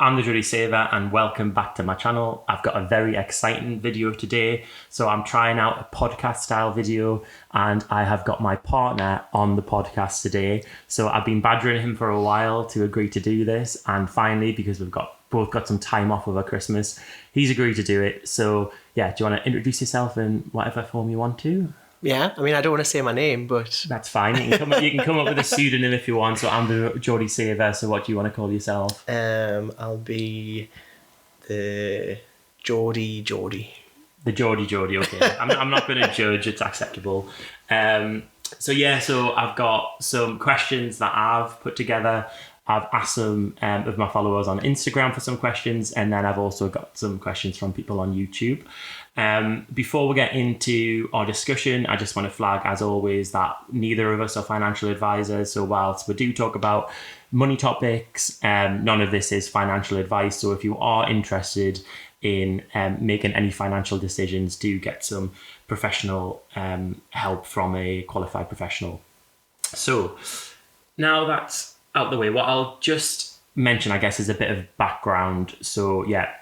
I'm the Jolly Saver and welcome back to my channel. I've got a very exciting video today. So I'm trying out a podcast style video and I have got my partner on the podcast today. So I've been badgering him for a while to agree to do this, and finally, because we've both got some time off over Christmas, he's agreed to do it. So yeah, do you want to introduce yourself in whatever form you want to? Yeah, I mean, I don't want to say my name, but... That's fine. You can come up with a pseudonym if you want. So I'm the Jolly Saver, so what do you want to call yourself? I'll be the Geordie. The Geordie, okay. I'm not going to judge, it's acceptable. So I've got some questions that I've put together. I've asked some of my followers on Instagram for some questions, and then I've also got some questions from people on YouTube. Before we get into our discussion, I just want to flag, as always, that neither of us are financial advisors. So whilst we do talk about money topics, none of this is financial advice. So if you are interested in making any financial decisions, do get some professional help from a qualified professional. So now that's out the way, what I'll just mention, I guess, is a bit of background. So yeah,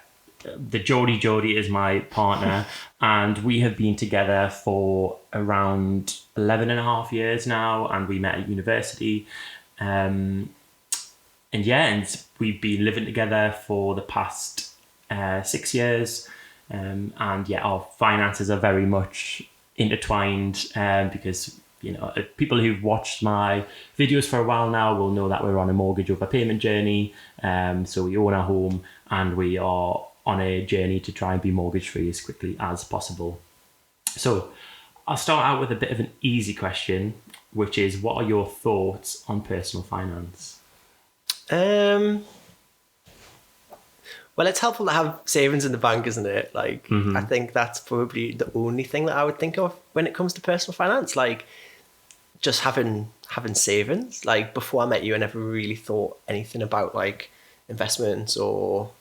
the Geordie is my partner and we have been together for around 11 and a half years now, and we met at university. And we've been living together for the past 6 years. And yeah, our finances are very much intertwined because, you know, people who've watched my videos for a while now will know that we're on a mortgage overpayment journey. So we own our home and we are on a journey to try and be mortgage free as quickly as possible. So I'll start out with a bit of an easy question, which is, what are your thoughts on personal finance? Well, it's helpful to have savings in the bank, isn't it? Like, I think that's probably the only thing that I would think of when it comes to personal finance. Like, just having savings. Like, before I met you, I never really thought anything about like investments or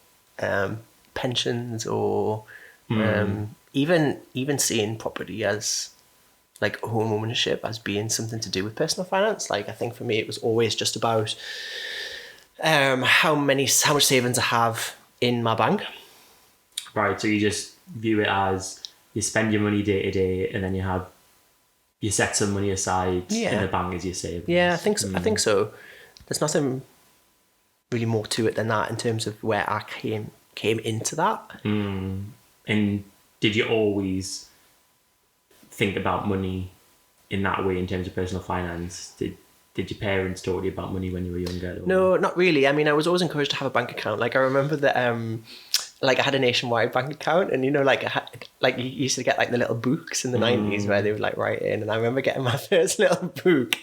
pensions or even seeing property as like home ownership as being something to do with personal finance. Like, I think for me it was always just about how much savings I have in my bank. Right, so you just view it as you spend your money day to day, and then you set some money aside in the bank as your savings. Yeah, I think so. I think so. There's nothing really more to it than that in terms of where I came into that. And did you always think about money in that way in terms of personal finance? Did your parents talk to you about money when you were younger? Or? No, not really. I mean, I was always encouraged to have a bank account. Like, I remember that like I had a nationwide bank account, and you know, like you used to get like the little books in the 90s where they would like write in, and I remember getting my first little book,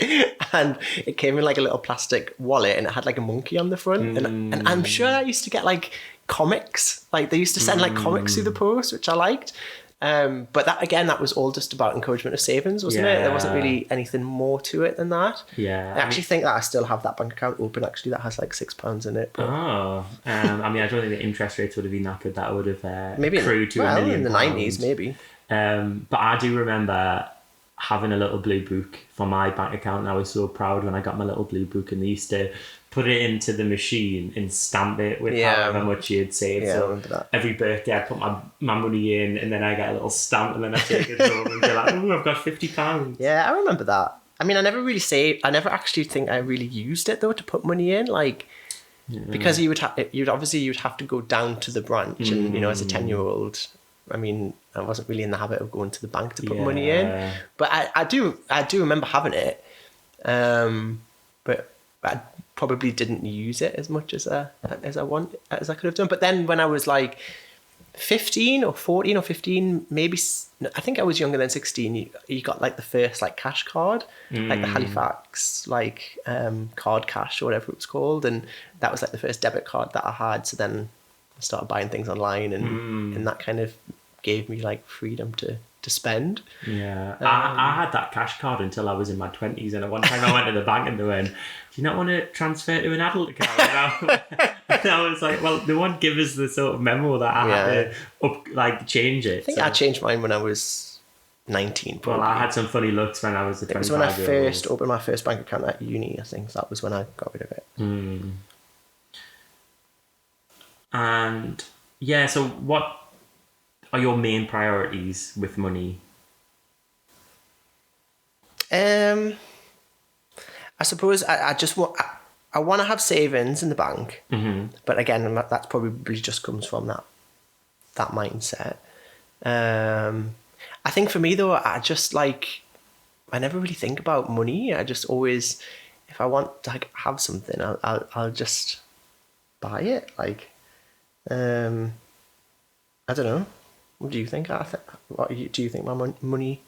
and it came in like a little plastic wallet, and it had like a monkey on the front, and I'm sure I used to get like comics, like they used to send like comics through the post, which I liked. But that was all just about encouragement of savings, wasn't it? There wasn't really anything more to it than that. Yeah, I actually think that I still have that bank account open, actually, that has like £6 in it. But... I mean, I don't think the interest rates would have been that good. That would have maybe accrued to £1 million. In the 90s, maybe. But I do remember having a little blue book for my bank account, and I was so proud when I got my little blue book, and they used to put it into the machine and stamp it with however much you'd saved. Yeah, so I remember that. Every birthday I'd put my money in, and then I get a little stamp, and then I take it home and be like, oh, I've got £50. Yeah, I remember that. I mean, I never really saved. I never actually think I really used it though to put money in, like because you'd have to go down to the branch, and you know, as a 10-year-old, I mean, I wasn't really in the habit of going to the bank to put money in, but I do remember having it, but I probably didn't use it as much as I could have done. But then when I was like 14 or 15, maybe, I think I was younger than 16, you got like the first like cash card, like the Halifax like card cash or whatever it was called, and that was like the first debit card that I had. So then I started buying things online, and that kind of gave me like freedom to spend. Yeah, I had that cash card until I was in my 20s, and at one time I went to the bank and they went, do you not want to transfer to an adult account? And I was like, well, they won't give us the sort of memo that I had to change it. I think I changed mine when I was 19 probably. Well, I had some funny looks when I was 25. It was when I first opened my first bank account at uni, I think. That was when I got rid of it. And yeah, so what are your main priorities with money? I suppose I just want I want to have savings in the bank, but again, that's probably just comes from that mindset. I think for me though, I just like I never really think about money. I just always, if I want to like have something, I'll just buy it. Like, I don't know. What do you think? Do you think my money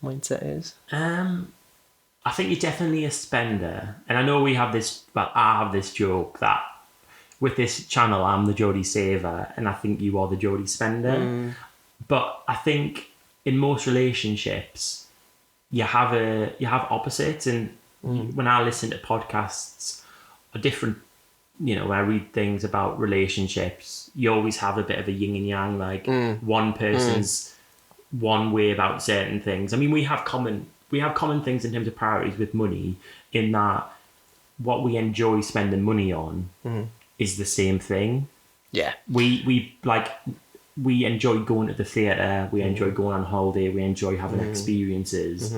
mindset is? I think you're definitely a spender. And I know we have this, well, I have this joke that with this channel, I'm the Geordie saver, and I think you are the Geordie spender. But I think in most relationships, you have opposites. And when I listen to podcasts, a different, when I read things about relationships, you always have a bit of a yin and yang. Like one person's one way about certain things. I mean, we have common things in terms of priorities with money, in that what we enjoy spending money on is the same thing. Yeah. We enjoy going to the theatre, we enjoy going on holiday, we enjoy having experiences,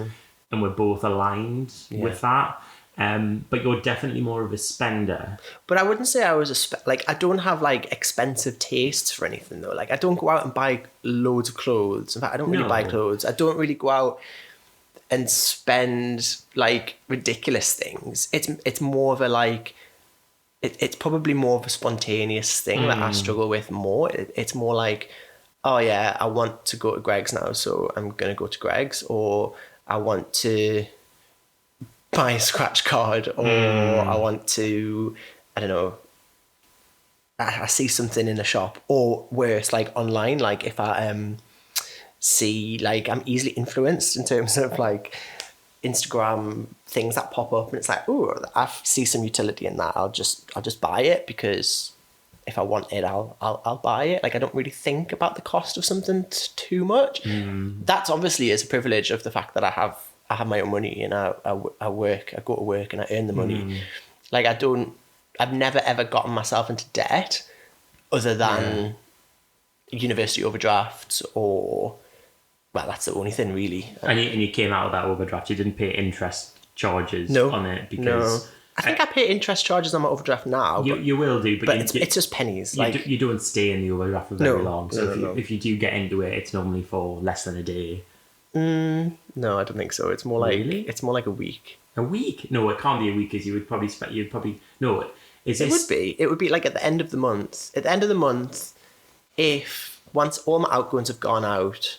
and we're both aligned with that. But you're definitely more of a spender. But I wouldn't say I was I don't have like expensive tastes for anything though. Like I don't go out and buy loads of clothes. In fact, I don't really buy clothes. I don't really go out and spend like ridiculous things. It's more of a like it's probably more of a spontaneous thing that I struggle with more. It's more like, oh yeah, I want to go to Greg's now, so I'm gonna go to Greg's, or I want to buy a scratch card, or I want to, I don't know, I see something in a shop, or worse, like online, like if I see, like I'm easily influenced in terms of like Instagram things that pop up, and it's like, oh, I see some utility in that. I'll just buy it, because if I want it, I'll buy it. Like I don't really think about the cost of something too much. That's obviously is a privilege of the fact that I have my own money, and I go to work and I earn the money. Like I've never ever gotten myself into debt other than university overdrafts, or, well, that's the only thing really. And you came out of that overdraft, you didn't pay interest charges on it, because... No. I think I pay interest charges on my overdraft now. You will do, but it's just pennies. You don't stay in the overdraft for very long. So if you do get into it, it's normally for less than a day. No, I don't think so. It's more like it's more like a week. A week? No, it can't be a week, because It would be like at the end of the month. At the end of the month, if once all my outgoings have gone out,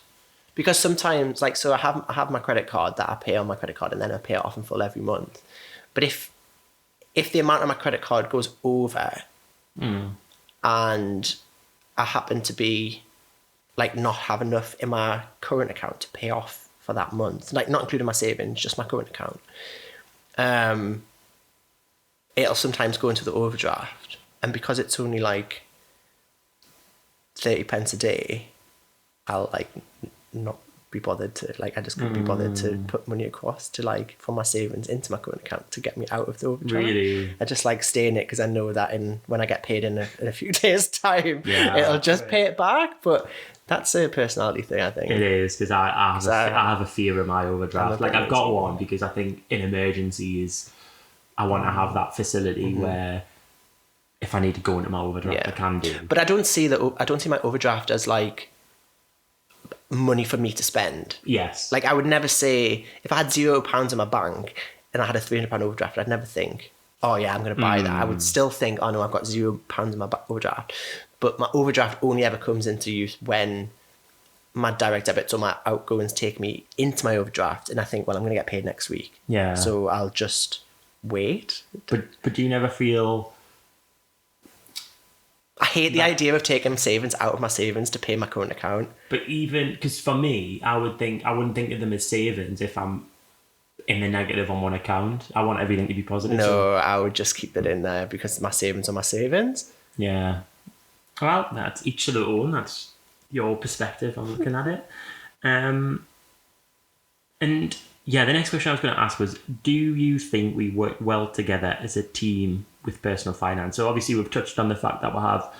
because sometimes, like, so I have my credit card that I pay on my credit card, and then I pay it off in full every month. But if the amount of my credit card goes over, and I happen to be like not have enough in my current account to pay off for that month, like not including my savings, just my current account, it'll sometimes go into the overdraft, and because it's only like 30 pence a day, I'll like not be bothered to, like, I just couldn't be bothered to put money across to, like, from my savings into my current account to get me out of the overdraft. Really? I just like stay in it, because I know that when I get paid in a few days' time, it'll just pay it back. But that's a personality thing, I think. It is, because I have a fear of my overdraft. Like, I've got one, because I think in emergencies, I want to have that facility where if I need to go into my overdraft, I can do. But I don't see my overdraft as like money for me to spend. Yes. Like I would never say, if I had £0 in my bank and I had a £300 overdraft, I'd never think, oh yeah, I'm going to buy that. I would still think, oh no, I've got £0 in my overdraft. But my overdraft only ever comes into use when my direct debits or my outgoings take me into my overdraft, and I think, well, I'm going to get paid next week. Yeah. So I'll just wait. But do you never feel... I hate the idea of taking savings out of my savings to pay my current account. But even, because for me, I wouldn't think of them as savings if I'm in the negative on one account. I want everything to be positive. No, I would just keep it in there, because my savings are my savings. Yeah. Well, that's each to their own. That's your perspective on looking at it. And yeah, the next question I was going to ask was, do you think we work well together as a team with personal finance. So obviously we've touched on the fact that we have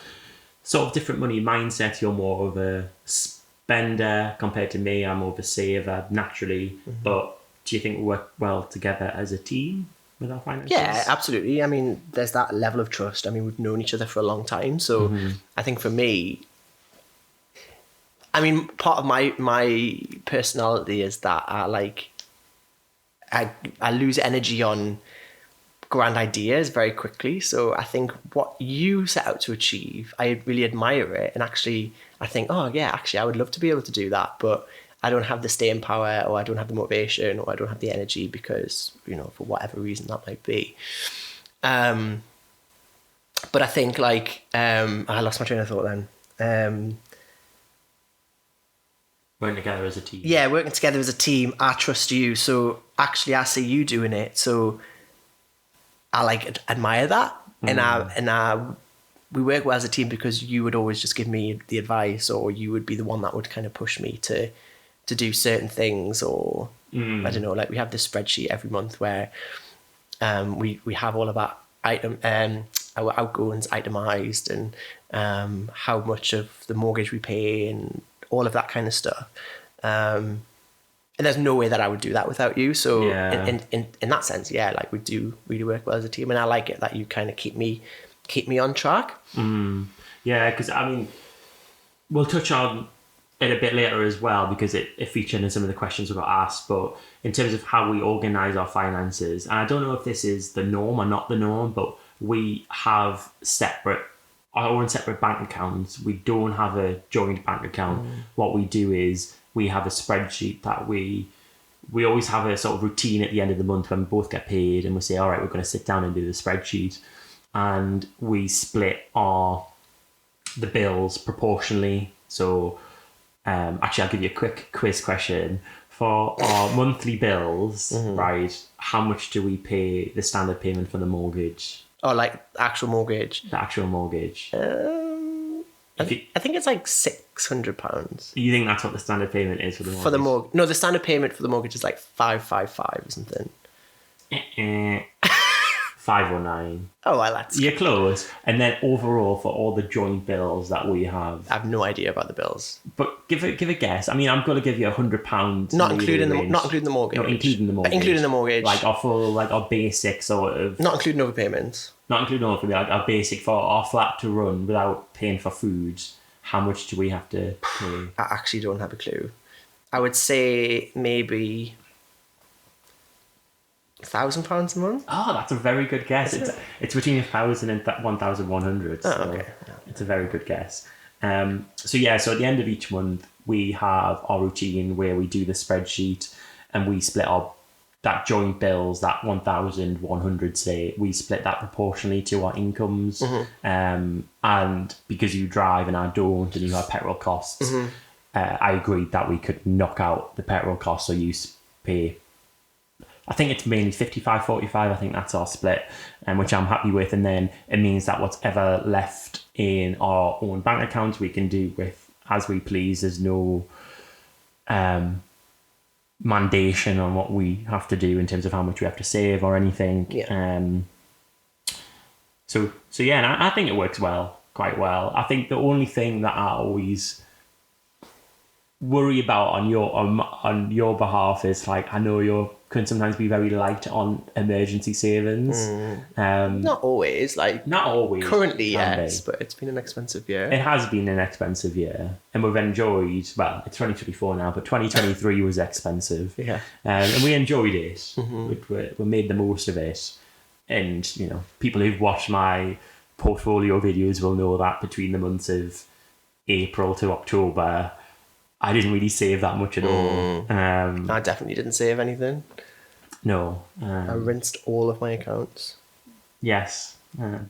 sort of different money mindset. You're more of a spender compared to me. I'm more of a saver naturally. But do you think we work well together as a team with our finances? Yeah, absolutely. I mean, there's that level of trust. I mean, we've known each other for a long time. So I think for me, I mean, part of my personality is that I lose energy on grand ideas very quickly. So I think what you set out to achieve, I really admire it. And actually, I think, oh yeah, actually, I would love to be able to do that. But I don't have the staying power, or I don't have the motivation, or I don't have the energy because, for whatever reason that might be. But I think I lost my train of thought then. Working together as a team. Yeah, working together as a team. I trust you. So actually, I see you doing it. So I admire that. And we work well as a team because you would always just give me the advice, or you would be the one that would kind of push me to do certain things, or I don't know, we have this spreadsheet every month where we have all of our our outgoings itemized, and how much of the mortgage we pay and all of that kind of stuff. And there's no way that I would do that without you. So in that sense, yeah, we do really work well as a team, and I like it that you kind of keep me on track. Yeah, because I mean, we'll touch on it a bit later as well, because it featured in some of the questions we got asked. But in terms of how we organise our finances, and I don't know if this is the norm or not the norm, but we have our own separate bank accounts. We don't have a joint bank account. What we do is we have a spreadsheet that we always have a sort of routine at the end of the month when we both get paid, and we say, all right, we're going to sit down and do the spreadsheet, and we split the bills proportionally. So actually, I'll give you a quick quiz question. For our monthly bills, right, how much do we pay the standard payment for the mortgage? Oh, actual mortgage? The actual mortgage. I think it's £600. You think that's what the standard payment is for the mortgage? No, the standard payment for the mortgage is 555 or something. 509. Oh, well, that's... You're close. And then overall, for all the joint bills that we have... I have no idea about the bills. But give a guess. I mean, I'm going to give you £100. Not including the mortgage. Not including the mortgage. Including the mortgage. Our full, our basic sort of... Not including overpayments. Not including overpayments. Our basic for our flat to run without paying for food. How much do we have to pay? I actually don't have a clue. I would say maybe... £1,000 a month? Oh, that's a very good guess. It's between 1,000 and 1,100. So okay. It's a very good guess. So at the end of each month, we have our routine where we do the spreadsheet, and we split that joint bills, that 1,100, say, we split that proportionally to our incomes. And because you drive and I don't, and you have petrol costs, I agreed that we could knock out the petrol costs, so you pay... I think it's mainly 55-45. I think that's our split, which I'm happy with. And then it means that whatever left in our own bank accounts, we can do with as we please. There's no mandation on what we have to do in terms of how much we have to save or anything. Yeah. So yeah, and I think it works quite well. I think the only thing that I always worry about on your behalf is I know you can sometimes be very light on emergency savings. Not always. Not always. Currently, yes, but it's been an expensive year. It has been an expensive year, and we've enjoyed. Well, it's 2024 now, but 2023 was expensive. Yeah, and we enjoyed it. We made the most of it, and people who've watched my portfolio videos will know that between the months of April to October, I didn't really save that much at all. I definitely didn't save anything. No. I rinsed all of my accounts. Yes.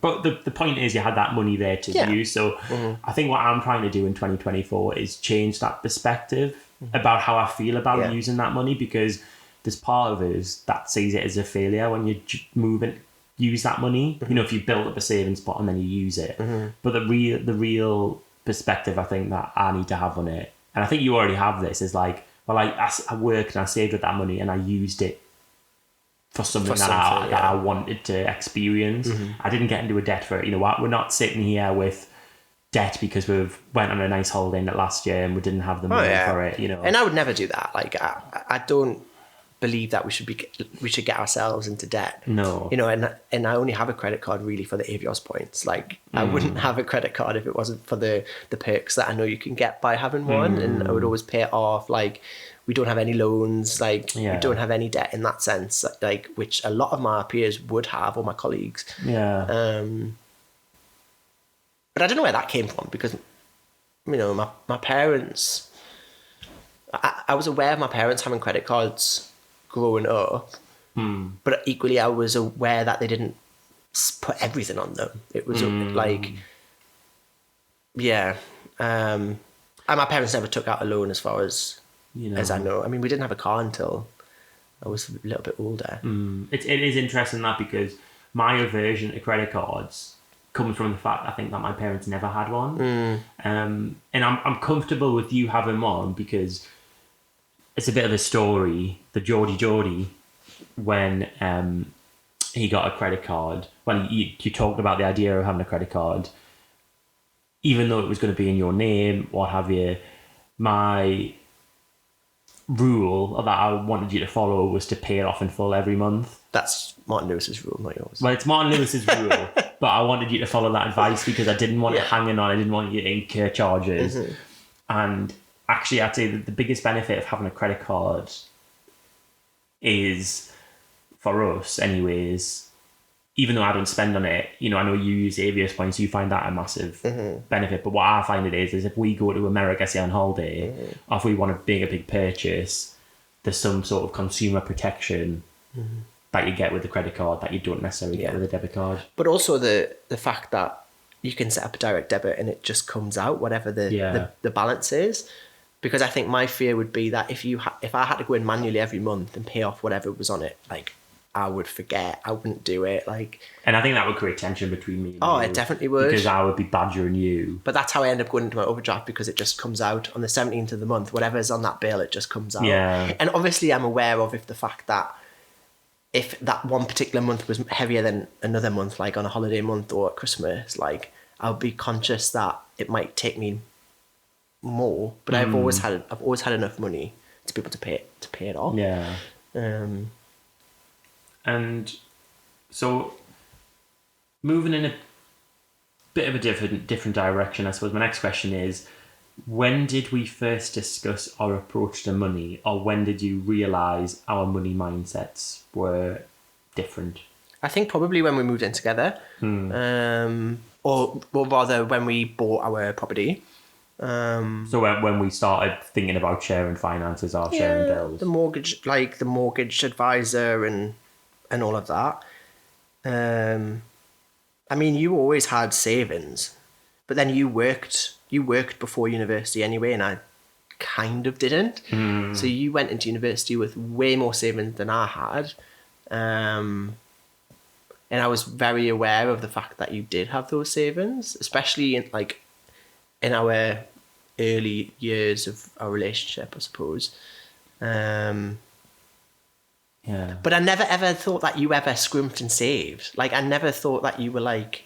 But the point is you had that money there to use. So I think what I'm trying to do in 2024 is change that perspective about how I feel about using that money, because there's part of us that sees it as a failure when you move and use that money. If you build up a savings pot and then you use it. But the real perspective I think that I need to have on it, and I think you already have this, is I worked and I saved with that money and I used it for something that I wanted to experience. Mm-hmm. I didn't get into a debt for it. You know what? We're not sitting here with debt because we've went on a nice holiday in it last year and we didn't have the money for it. You know, and I would never do that. Like I don't believe that we should get ourselves into debt. No. You know, and I only have a credit card really for the Avios points. Like I wouldn't have a credit card if it wasn't for the perks that I know you can get by having one. And I would always pay it off. Like we don't have any loans, like we don't have any debt in that sense, like which a lot of my peers would have, or my colleagues. Yeah. But I don't know where that came from, because you know, my parents, I was aware of my parents having credit cards growing up, but equally I was aware that they didn't put everything on them. It was like, and my parents never took out a loan, as far as as I know. I mean, we didn't have a car until I was a little bit older. It is interesting that, because my aversion to credit cards comes from the fact I think that my parents never had one, and I'm comfortable with you having one, because it's a bit of a story. The Geordie, when he got a credit card, when you talked about the idea of having a credit card, even though it was going to be in your name, what have you, my rule that I wanted you to follow was to pay it off in full every month. That's Martin Lewis's rule, not yours. Well, it's Martin Lewis's rule, but I wanted you to follow that advice because I didn't want it hanging on. I didn't want you to incur charges. And actually, I'd say that the biggest benefit of having a credit card is, for us anyways, even though I don't spend on it, you know, I know you use Avios points, you find that a massive benefit. But what I find it is if we go to America, say on holiday, or if we want to make a big purchase, there's some sort of consumer protection that you get with the credit card that you don't necessarily get with a debit card. But also the fact that you can set up a direct debit and it just comes out, whatever the balance is. Because I think my fear would be that if I had to go in manually every month and pay off whatever was on it, like, I would forget. I wouldn't do it. Like, and I think that would create tension between me and you. It definitely would. Because I would be badgering you. But that's how I end up going into my overdraft, because it just comes out on the 17th of the month. Whatever's on that bill, it just comes out. Yeah. And obviously I'm aware of the fact that if that one particular month was heavier than another month, like on a holiday month or at Christmas, like, I'll be conscious that it might take me more. But I've always had enough money to be able to pay it off. Yeah. And so, moving in a bit of a different direction, I suppose my next question is, when did we first discuss our approach to money, or when did you realise our money mindsets were different? I think probably when we moved in together, or rather when we bought our property. So when we started thinking about sharing finances or sharing bills, the mortgage advisor and all of that. I mean, you always had savings, but then you worked before university anyway, and I kind of didn't. So you went into university with way more savings than I had. And I was very aware of the fact that you did have those savings, especially in our early years of our relationship, I suppose. But I never ever thought that you ever scrimped and saved. Like, I never thought that you were like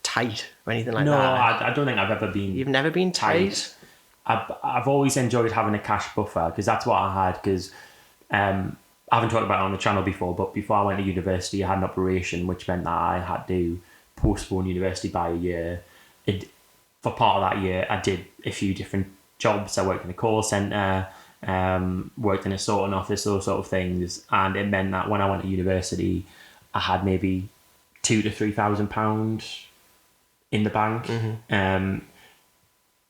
tight or anything like that. No, I don't think I've ever been. You've never been tight? I've always enjoyed having a cash buffer, because that's what I had. Because I haven't talked about it on the channel before, but before I went to university, I had an operation, which meant that I had to postpone university by a year. For part of that year, I did a few different jobs. I worked in a call centre, worked in a sorting office, those sort of things. And it meant that when I went to university, I had maybe £2,000 to £3,000 in the bank. And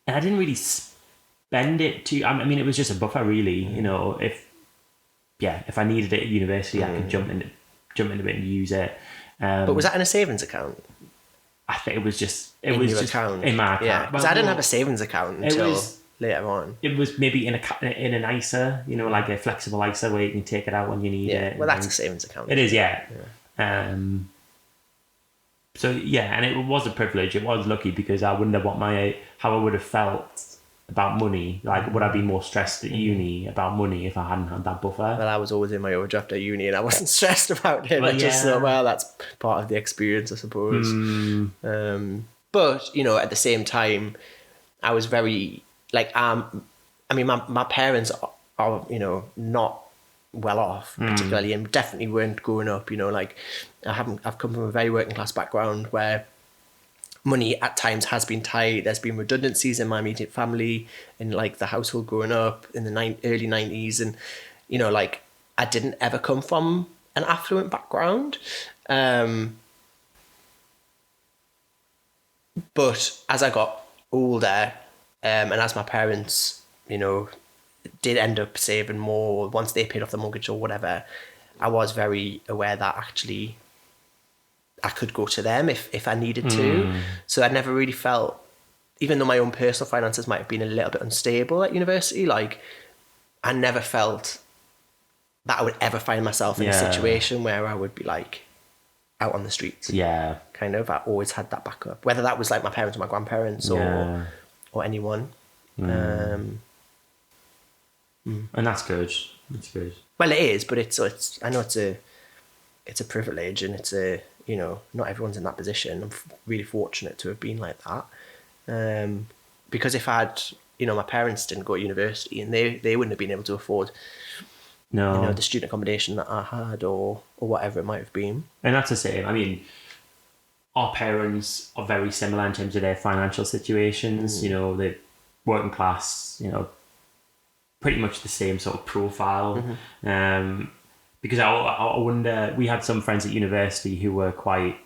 I didn't really spend it I mean, it was just a buffer, really. You know, if I needed it at university, I could jump into it and use it. But was that in a savings account? I think it was just in my account. Yeah, because I didn't have a savings account until later on. It was maybe in an ISA, you know, like a flexible ISA where you can take it out when you need it. Well, that's a savings account. It is, yeah. So yeah, and it was a privilege. It was lucky, because I wonder how I would have felt about money? Like, would I be more stressed at uni about money if I hadn't had that buffer? Well, I was always in my overdraft at uni and I wasn't stressed about it. Well, I just yeah. thought, well, that's part of the experience, I suppose. But, you know, at the same time, I was very, like, I mean, my parents are, you know, not well off particularly, and definitely weren't growing up, you know, like, I've come from a very working class background where money at times has been tight. There's been redundancies in my immediate family, in like the household growing up in the early 90s. And, you know, like, I didn't ever come from an affluent background. But as I got older, and as my parents, you know, did end up saving more once they paid off the mortgage or whatever, I was very aware that actually I could go to them if I needed to. So I never really felt, even though my own personal finances might have been a little bit unstable at university, like, I never felt that I would ever find myself in a situation where I would be like out on the streets. Yeah. Kind of. I always had that backup, whether that was like my parents or my grandparents or anyone. And that's good. That's good. Well, it is, but it's I know it's a privilege, and it's a, you know, not everyone's in that position. I'm really fortunate to have been like that. Because if you know, my parents didn't go to university and they wouldn't have been able to afford, you know, the student accommodation that I had or whatever it might have been. And that's the same. I mean, our parents are very similar in terms of their financial situations. You know, they're working class, you know, pretty much the same sort of profile. Because I wonder, we had some friends at university who were quite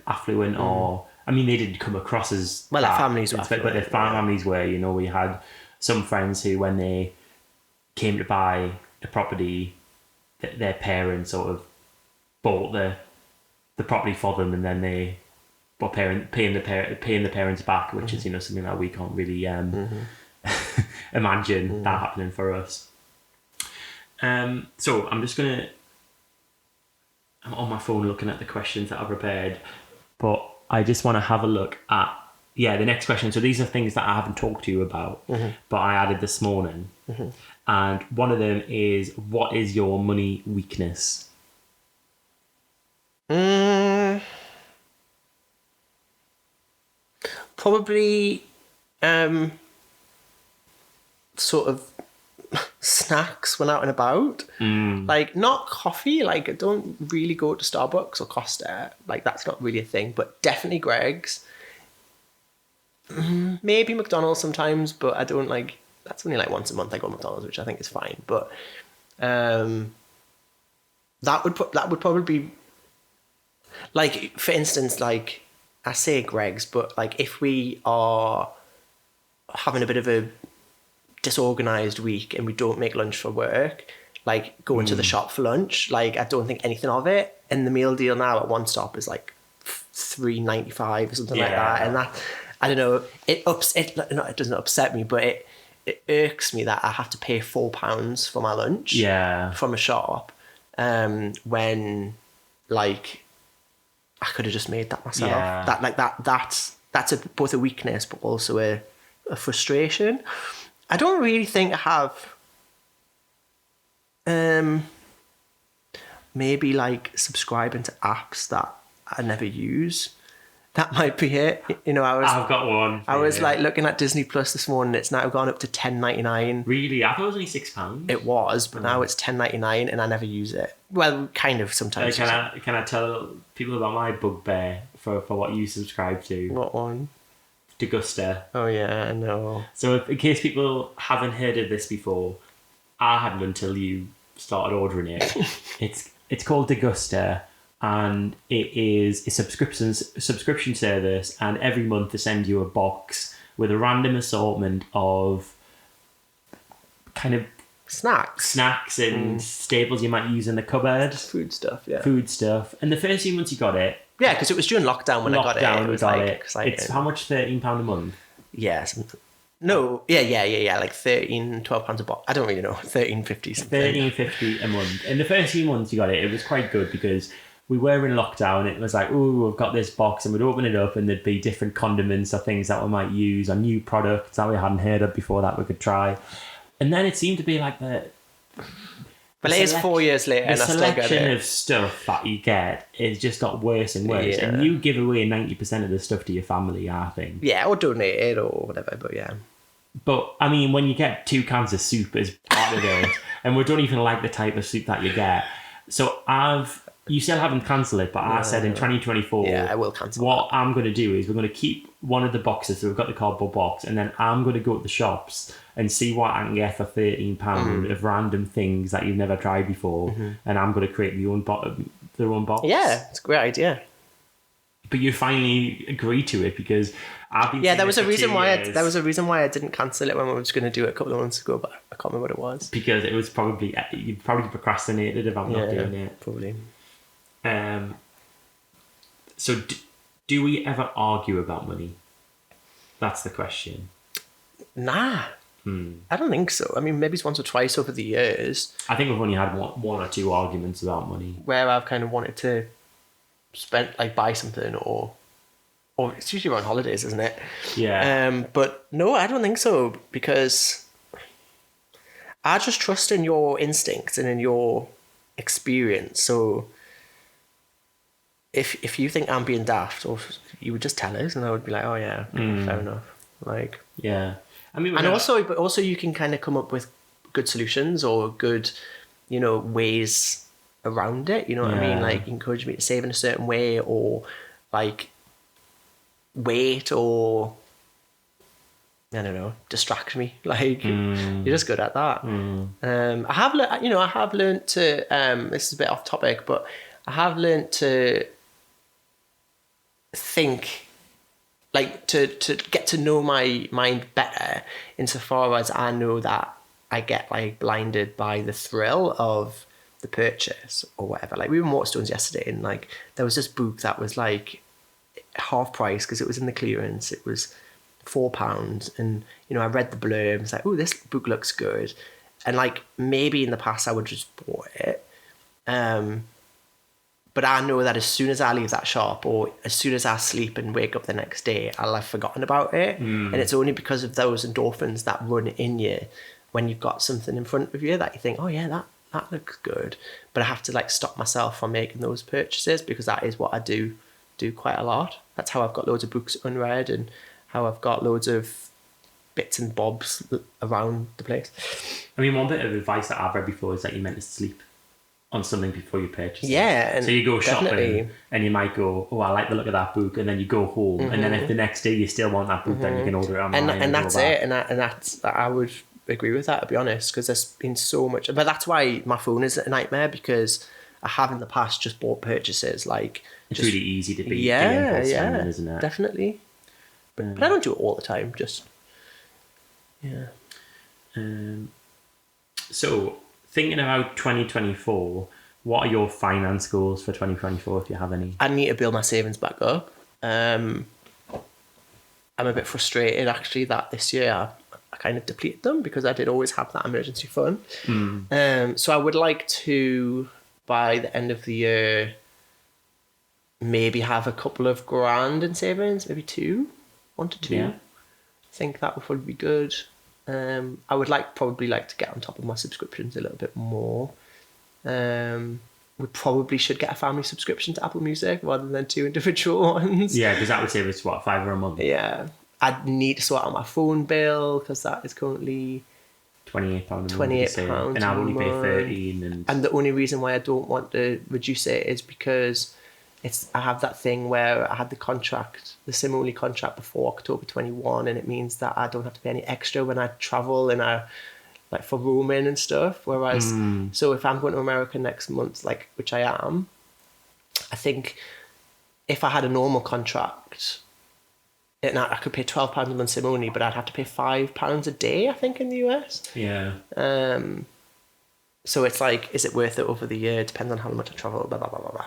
affluent, or, I mean, they didn't come across as... Well, their families were affluent, but their families were, you know. We had some friends who, when they came to buy a property, their parents sort of bought the property for them, and then they were paying the parents back, which is, you know, something that we can't really imagine that happening for us. So I'm on my phone looking at the questions that I've prepared, but I just want to have a look at the next question. So these are things that I haven't talked to you about, but I added this morning. And one of them is, what is your money weakness? Probably sort of snacks when out and about. Like, not coffee. Like, I don't really go to Starbucks or Costa. Like, that's not really a thing, but definitely Greg's. Maybe McDonald's sometimes, but I don't like... That's only like once a month I go to McDonald's, which I think is fine. But that would probably be... Like, for instance, like, I say Greg's, but like, if we are having a bit of a disorganized week and we don't make lunch for work, like, going to the shop for lunch, like, I don't think anything of it. And the meal deal now at One Stop is like $3.95 or something like that. And that, I don't know, it doesn't upset me, but it irks me that I have to pay £4 for my lunch from a shop, when, like, I could have just made that myself. That's both a weakness but also a frustration. I don't really think I have maybe like subscribing to apps that I never use. That might be it. You know, I've got one. I was like looking at Disney Plus this morning. It's now gone up to $10.99. Really? I thought it was only £6. It was, but now it's $10.99 and I never use it. Well, kind of sometimes. Can I tell people about my bugbear for what you subscribe to? What one? Degusta. Oh yeah, I know. So in case people haven't heard of this before, I hadn't until you started ordering it. It's called Degusta, and it is a subscription service, and every month they send you a box with a random assortment of kind of snacks and staples you might use in the cupboard. Food stuff. And the first few months you got it. Yeah, because it was during lockdown when I got it. It's how much? £13 a month? Yeah. No, yeah. Like £12 a box. I don't really know. £13.50 something. £13.50 a month. In the first few months you got it, it was quite good because we were in lockdown. It was like, oh, we've got this box, and we'd open it up, and there'd be different condiments or things that we might use, or new products that we hadn't heard of before that we could try. And then it seemed to be like But it is 4 years later, and I still get it. The selection of stuff that you get, it just got worse and worse. Yeah. And you give away 90% of the stuff to your family, I think. Yeah, or donate it or whatever, but yeah. But, I mean, when you get 2 cans of soup as part of it, and we don't even like the type of soup that you get. So you still haven't cancelled it, but I said in 2024... Yeah, I will cancel What I'm going to do is we're going to keep one of the boxes, so we've got the cardboard box, and then I'm going to go to the shops and see what I can get for £13 of random things that you've never tried before, and I'm going to create their own box. Yeah, it's a great idea. But you finally agreed to it because I've been there was a reason why I didn't cancel it when we were just going to do it a couple of months ago, but I can't remember what it was. Because it was probably you procrastinated about not doing it. Probably. So do we ever argue about money? That's the question. Nah. I don't think so. I mean, maybe it's once or twice over the years. I think we've only had one or two arguments about money. Where I've kind of wanted to buy something or it's usually around holidays, isn't it? Yeah. But no, I don't think so, because I just trust in your instincts and in your experience. So if you think I'm being daft, or you would just tell us, and I would be like, oh yeah, fair enough. Like, yeah. I mean, also you can kind of come up with good solutions or good, ways around it. You know what I mean? Like, encourage me to save in a certain way, or like wait, or I don't know, distract me. Like, you're just good at that. I have learned to. This is a bit off topic, but I have learned to think. Like, to get to know my mind better, insofar as I know that I get like blinded by the thrill of the purchase or whatever. Like, we were in Waterstones yesterday, and like there was this book that was like half price because it was in the clearance. It was £4, and I read the blurb and was like, oh, this book looks good. And like, maybe in the past I would just bought it. But I know that as soon as I leave that shop, or as soon as I sleep and wake up the next day, I'll have forgotten about it. And it's only because of those endorphins that run in you when you've got something in front of you that you think, oh yeah, that looks good. But I have to like stop myself from making those purchases, because that is what I do quite a lot. That's how I've got loads of books unread, and how I've got loads of bits and bobs around the place. I mean, one bit of advice that I've read before is that you're meant to sleep on something before you purchase it. Yeah. And so you go shopping and you might go, oh, I like the look of that book, and then you go home, and then if the next day you still want that book, then you can order it online. And that's it. And that's I would agree with that, to be honest, because there's been so much. But that's why my phone is a nightmare, because I have in the past just bought purchases like. It's really easy to be spending, isn't it? Definitely. But I don't do it all the time. Just So, thinking about 2024, what are your finance goals for 2024, if you have any? I need to build my savings back up. I'm a bit frustrated, actually, that this year I kind of depleted them, because I did always have that emergency fund. So I would like to, by the end of the year, maybe have a couple of grand in savings, maybe 1 to 2. Yeah. I think that would probably be good. I would probably like to get on top of my subscriptions a little bit more. We probably should get a family subscription to Apple Music rather than 2 individual ones. Yeah, because that would save us, what, £5 a month? Yeah. I'd need to sort out my phone bill, because that is currently £28 a month. £28 and I'll only pay 13. And the only reason why I don't want to reduce it is because I have that thing where I had the SIM-only contract before October 21, and it means that I don't have to pay any extra when I travel and like for roaming and stuff. Whereas, so if I'm going to America next month, like, which I am, I think if I had a normal contract, I could pay £12 a month SIM-only, but I'd have to pay £5 a day, I think, in the US. Yeah. So it's like, is it worth it over the year? Depends on how much I travel, blah, blah, blah, blah, blah.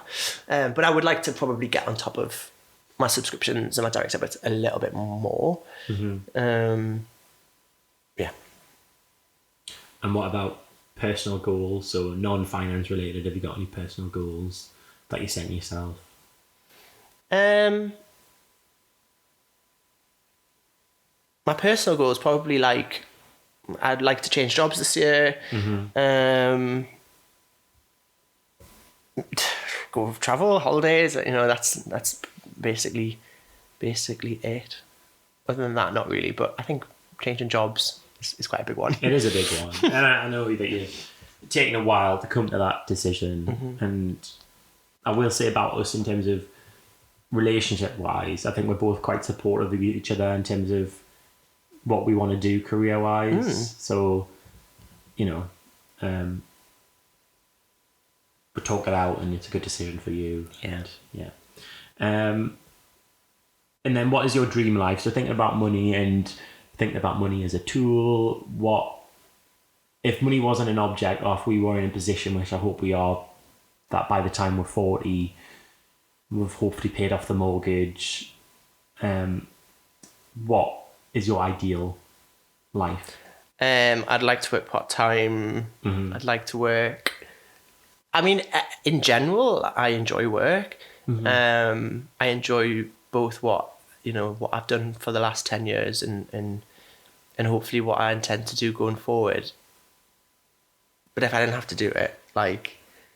But I would like to probably get on top of my subscriptions and my direct debits a little bit more. Yeah. And what about personal goals? So non-finance related, have you got any personal goals that you're setting yourself? My personal goal is probably like I'd like to change jobs this year. Go travel, holidays. That's basically it. Other than that, not really. But I think changing jobs is quite a big one. It is a big one, and I know that you're taking a while to come to that decision. And I will say about us in terms of relationship wise, I think we're both quite supportive of each other in terms of what we want to do career wise. So, we talk it out, and it's a good decision for you. And then what is your dream life? So thinking about money as a tool, what if money wasn't an object, or if we were in a position, which I hope we are, that by the time we're 40, we've hopefully paid off the mortgage, what is your ideal life? I'd like to work part-time. I'd like to work... I mean, in general, I enjoy work. I enjoy both what I've done for the last 10 years and hopefully what I intend to do going forward. But if I didn't have to do it, I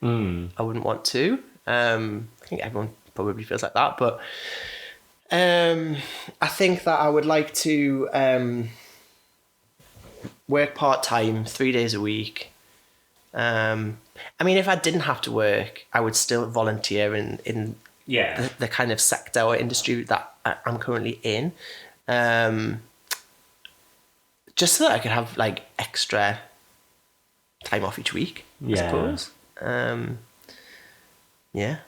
wouldn't want to. I think everyone probably feels like that, but I think that I would like to work part-time 3 days a week. I mean, if I didn't have to work, I would still volunteer in the kind of sector or industry that I'm currently in, just so that I could have extra time off each week, I suppose. Yeah,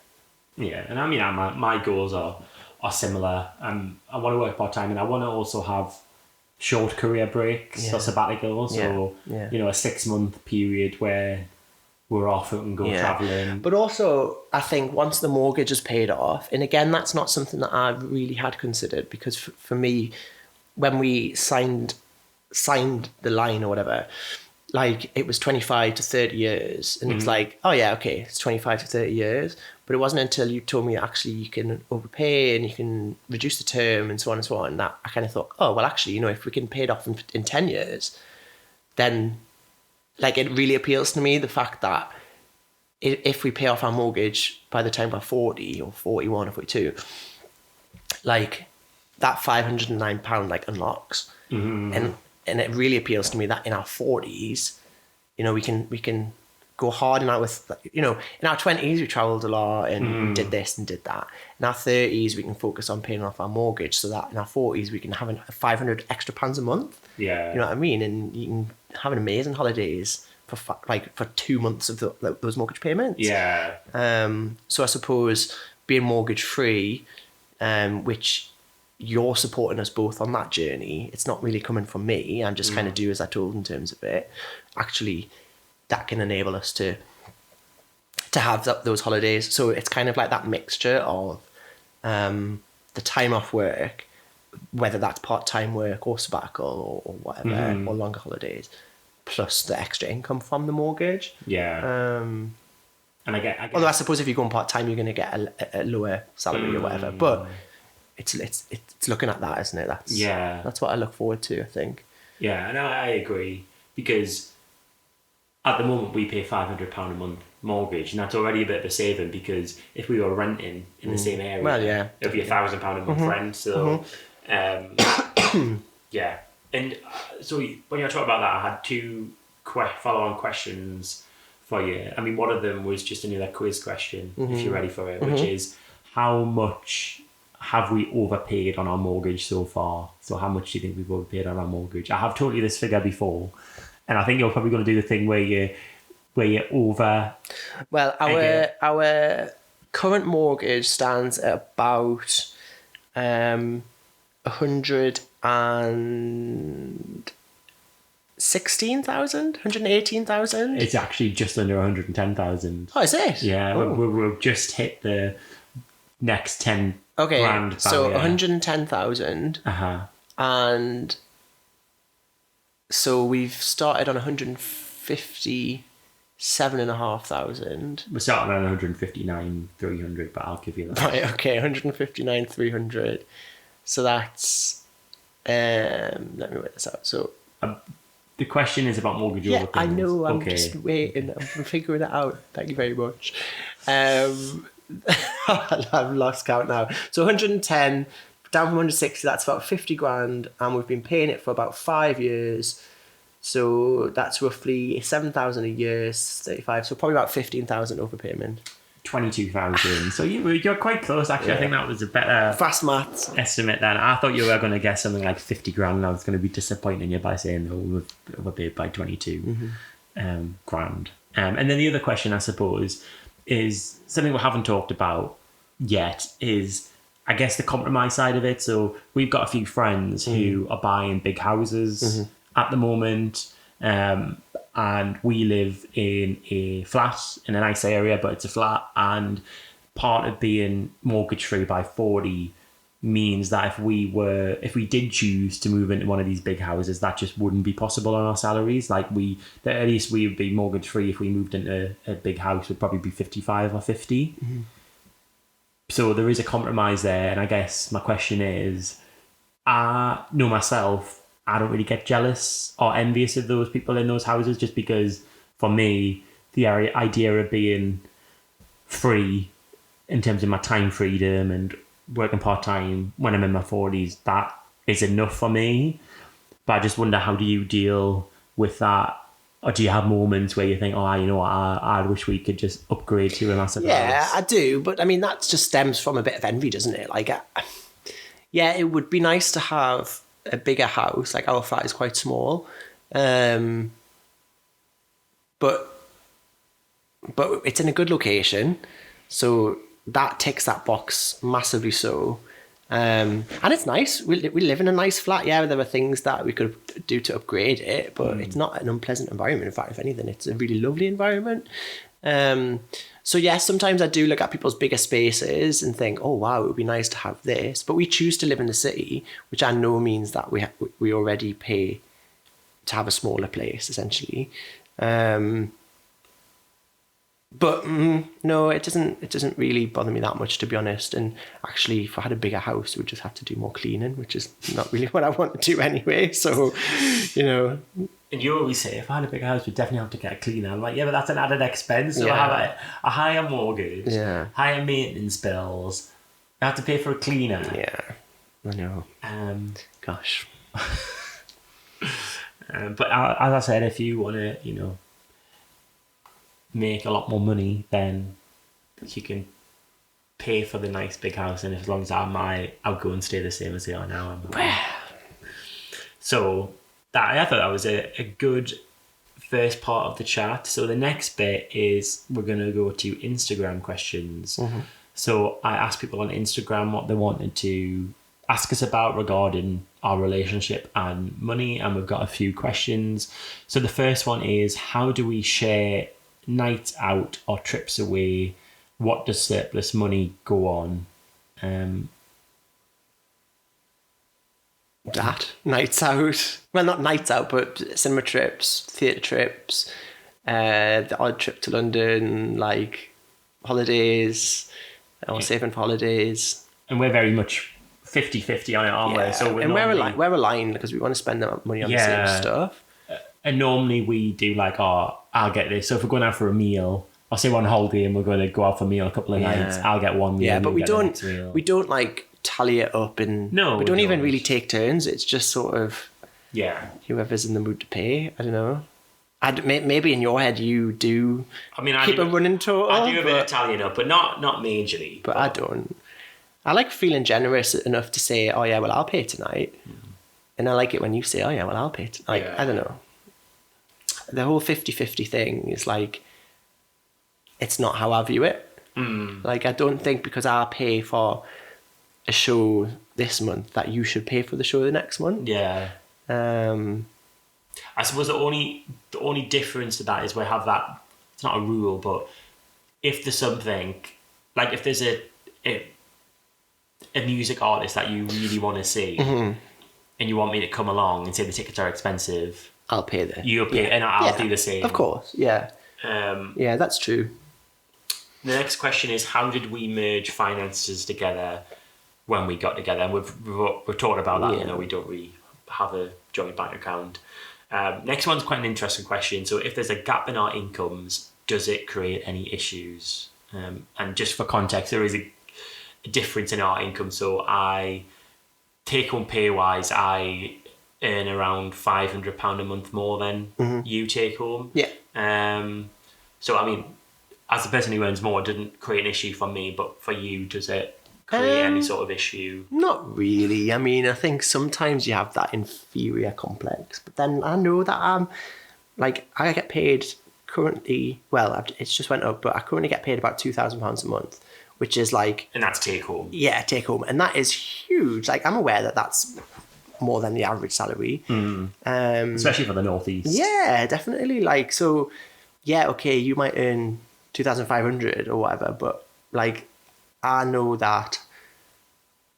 and I mean, my goals are similar. I want to work part-time, and I want to also have short career breaks or sabbaticals, so a 6-month period where we're off and go traveling. But also, I think once the mortgage is paid off, and again, that's not something that I really had considered, because for me, when we signed the line or whatever, it was 25 to 30 years, and it's oh yeah, okay, it's 25 to 30 years. But it wasn't until you told me actually you can overpay and you can reduce the term and so on, that I kind of thought, oh, well, actually, if we can pay it off in 10 years, then it really appeals to me, the fact that if we pay off our mortgage by the time we're 40 or 41 or 42, that £509 unlocks. And it really appeals to me that in our 40s, we can go hard and out with, in our 20s, we travelled a lot and did this and did that. In our 30s, we can focus on paying off our mortgage, so that in our 40s, we can have £500 extra a month. Yeah. You know what I mean? And you can have an amazing holidays for 2 months of those mortgage payments. Yeah. So I suppose being mortgage free, which you're supporting us both on that journey, it's not really coming from me. I'm just kind of do as I told in terms of it. Actually, that can enable us to have those holidays. So it's kind of like that mixture of the time off work, whether that's part-time work or sabbatical or whatever, or longer holidays, plus the extra income from the mortgage. Yeah. And I get. Although I suppose if you go on part-time, you're going to get a lower salary or whatever. But it's looking at that, isn't it? That's what I look forward to, I think. Yeah, and I agree, because at the moment we pay £500 a month mortgage, and that's already a bit of a saving, because if we were renting in the same area, it'd be £1,000 a month rent. So, yeah. And so when you're talking about that, I had 2 follow-on questions for you. I mean, one of them was just another quiz question, if you're ready for it, which is, how much have we overpaid on our mortgage so far? So how much do you think we've overpaid on our mortgage? I have told you this figure before, and I think you're probably going to do the thing where you over. Well, our current mortgage stands at about 118,000. It's actually just under 110,000. Oh, is it? Yeah, we've just hit the next 10 grand barrier. So 110,000. And so we've started on 150 7,500. We're starting around 159,300, but I'll give you that. Right, okay, 159,300. So that's, let me work this out. So, The question is about mortgage yeah, overpayments. I know, I'm Okay. just waiting. I'm figuring it out. Thank you very much. I've lost count now. So 110, down from 160, that's about 50 grand. And we've been paying it for about 5 years. So that's roughly 7,000 a year, 35. So probably about 15,000 overpayment. 22,000. So you're quite close, actually. I think that was a better Fast maths. estimate than I thought you were going to guess something like 50 grand, and I was going to be disappointing you by saying, oh, we've overpaid by 22 grand. And then the other question, I suppose, is something we haven't talked about yet, is I guess the compromise side of it. So we've got a few friends who are buying big houses at the moment, and we live in a flat in a nice area, but it's a flat, and part of being mortgage free by 40 means that if we did choose to move into one of these big houses, that just wouldn't be possible on our salaries. Like the earliest we would be mortgage free if we moved into a big house would probably be 55 or 50. So there is a compromise there, and I guess my question is, I know myself, I don't really get jealous or envious of those people in those houses, just because for me, the idea of being free in terms of my time freedom and working part-time when I'm in my 40s, that is enough for me. But I just wonder, how do you deal with that? Or do you have moments where you think, oh, you know what, I wish we could just upgrade to a massive house? I do. But I mean, that just stems from a bit of envy, doesn't it? Like, yeah, it would be nice to have a bigger house. Like, our flat is quite small. But it's in a good location. So that ticks that box massively so. And it's nice. We live in a nice flat. Yeah, there are things that we could do to upgrade it, but it's not an unpleasant environment. In fact, if anything, it's a really lovely environment. So yeah, sometimes I do look at people's bigger spaces and think, oh wow, it would be nice to have this. But we choose to live in the city, which I know means that we already pay to have a smaller place, essentially. But no, it doesn't really bother me that much, to be honest. And actually, if I had a bigger house, we would just have to do more cleaning, which is not really what I want to do anyway. So, you know. And you always say, if I had a bigger house, we'd definitely have to get a cleaner. I'm like, yeah, but that's an added expense. So I have a higher mortgage, higher maintenance bills. I have to pay for a cleaner. Yeah, I know. Gosh. But as I said, if you want to, make a lot more money, then you can pay for the nice big house, and as long as my outgoings stay the same as they are now, so I thought that was a good first part of the chat. So the next bit is we're going to go to Instagram questions. So I asked people on Instagram what they wanted to ask us about regarding our relationship and money, and we've got a few questions. So the first one is, how do we share nights out or trips away? What does surplus money go on? That nights out, well, not nights out, but cinema trips, theatre trips, the odd trip to London, like holidays, or saving for holidays. And we're very much 50-50 on it, aren't we? So we're aligned because we want to spend the money on the same stuff. And normally we do like, I'll get this. So if we're going out for a meal, I'll say we're on holiday and we're going to go out for a meal a couple of nights, I'll get one meal. Yeah, but we don't like tally it up, and we don't even really take turns. It's just sort of whoever's in the mood to pay. I don't know. Maybe in your head you do. I mean, keep a running total. I do a bit of tallying up, but not majorly. But I don't. I like feeling generous enough to say, oh yeah, well, I'll pay tonight. And I like it when you say, oh yeah, well, I'll pay tonight. I don't know. The whole 50-50 thing is like, it's not how I view it. Like, I don't think because I pay for a show this month that you should pay for the show the next month. I suppose the only difference to that is we have that, it's not a rule, but if there's something, like if there's a music artist that you really want to see, and you want me to come along and say the tickets are expensive, I'll pay them. You'll pay, and I'll do the same. Of course, yeah. Yeah, that's true. The next question is, how did we merge finances together when we got together? And we've talked about that. Yeah. We don't really have a joint bank account. Next one's quite an interesting question. So if there's a gap in our incomes, does it create any issues? And just for context, there is a difference in our income. So I take home pay wise, I earn around £500 a month more than you take home. Yeah. So I mean, as a person who earns more, it didn't create an issue for me, but for you, does it create any sort of issue? Not really. I mean, I think sometimes you have that inferior complex, but then I know that I get paid currently, well, it's just went up, but I currently get paid about £2,000 a month, which is like... And that's take home. Yeah, take home. And that is huge. Like, I'm aware that that's more than the average salary. Especially for the Northeast. Yeah, definitely. Like, so, yeah, okay, you might earn 2,500 or whatever, but like, I know that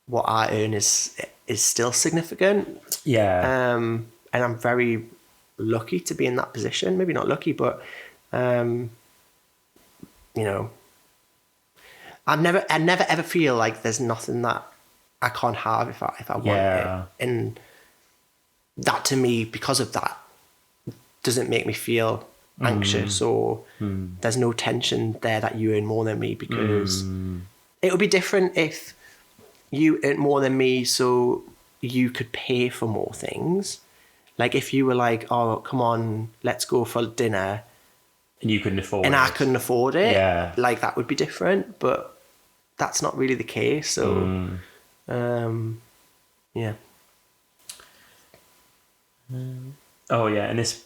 what I earn is still significant. Yeah. And I'm very lucky to be in that position. Maybe not lucky, but you know, I never ever feel like there's nothing that I can't have if I want it. And that, to me, because of that, doesn't make me feel anxious or there's no tension there that you earn more than me, because it would be different if you earned more than me so you could pay for more things. Like if you were like, oh, come on, let's go for dinner. And you couldn't afford it. And I couldn't afford it. Yeah. Like that would be different, but that's not really the case. So, yeah. Oh yeah, and this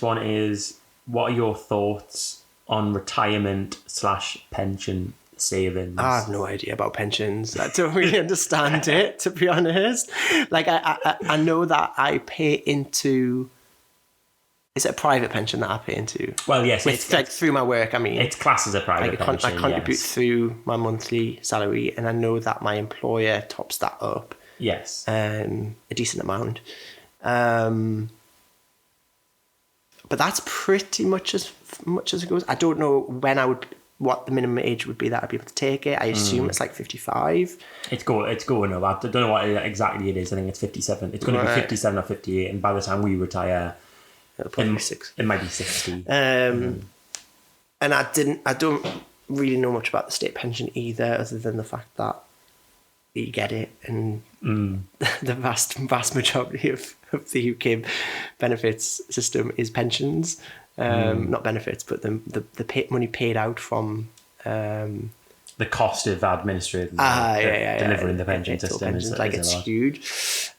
one is, what are your thoughts on retirement/pension savings? I have no idea about pensions. I don't really understand it, to be honest. Like I know that I pay into... Is it a private pension that I pay into? Well, yes. It's like through my work, I mean. It's classed as a private pension, I contribute yes. through my monthly salary, and I know that my employer tops that up. Yes. A decent amount. But that's pretty much as it goes. I don't know what the minimum age would be that I'd be able to take it. I assume it's like 55. It's going up. I don't know what exactly it is. I think it's 57. It's going to be 57 or 58, and by the time we retire, it'll probably be 60. It might be 60. And I don't really know much about the state pension either, other than the fact that you get it, and the vast majority of the UK benefits system is pensions. Not benefits, but the money paid out from the cost of administrating delivering the pension system is like it's huge.